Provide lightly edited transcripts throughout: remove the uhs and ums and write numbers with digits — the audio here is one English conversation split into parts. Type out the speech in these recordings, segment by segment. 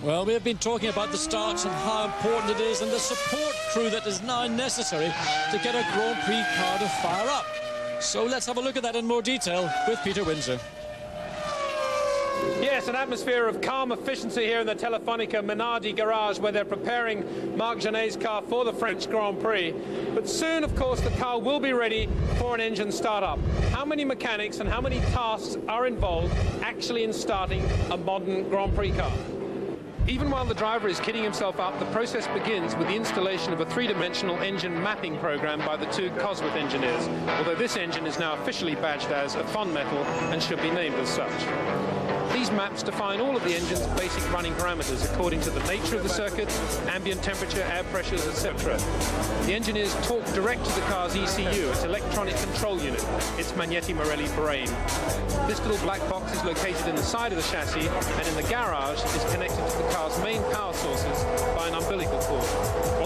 Well, we have been talking about the starts and how important it is and the support crew that is now necessary to get a Grand Prix car to fire up. So let's have a look at that in more detail with Peter Windsor. Yes, an atmosphere of calm efficiency here in the Telefonica Minardi garage where they're preparing Marc Gené's car for the French Grand Prix. But soon, of course, the car will be ready for an engine startup. How many mechanics and how many tasks are involved actually in starting a modern Grand Prix car? Even while the driver is kitting himself up, the process begins with the installation of a three-dimensional engine mapping program by the two Cosworth engineers, although this engine is now officially badged as a fun metal and should be named as such. These maps define all of the engine's basic running parameters according to the nature of the circuit, ambient temperature, air pressures, etc. The engineers talk direct to the car's ECU, its electronic control unit, its Magneti Marelli brain. This little black box is located in the side of the chassis and in the garage is connected to the car's main power sources by an umbilical cord.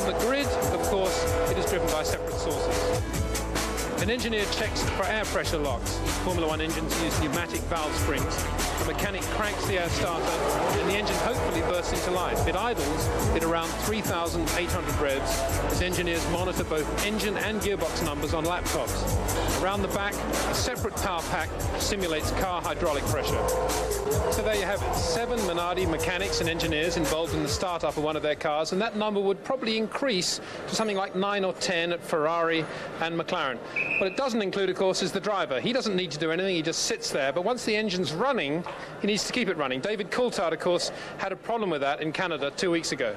On the grid, of course, it is driven by separate sources. An engineer checks for air pressure locks. Formula One engines use pneumatic valve springs. The mechanic cranks the air starter and the engine hopefully bursts into life. It idles at around 3,800 revs as engineers monitor both engine and gearbox numbers on laptops. Around the back, a separate power pack simulates car hydraulic pressure. So there you have it, 7 Minardi mechanics and engineers involved in the startup of one of their cars, and that number would probably increase to something like 9 or 10 at Ferrari and McLaren. What it doesn't include, of course, is the driver. He doesn't need to do anything, he just sits there, but once the engine's running, he needs to keep it running. David Coulthard, of course, had a problem with that in Canada 2 weeks ago.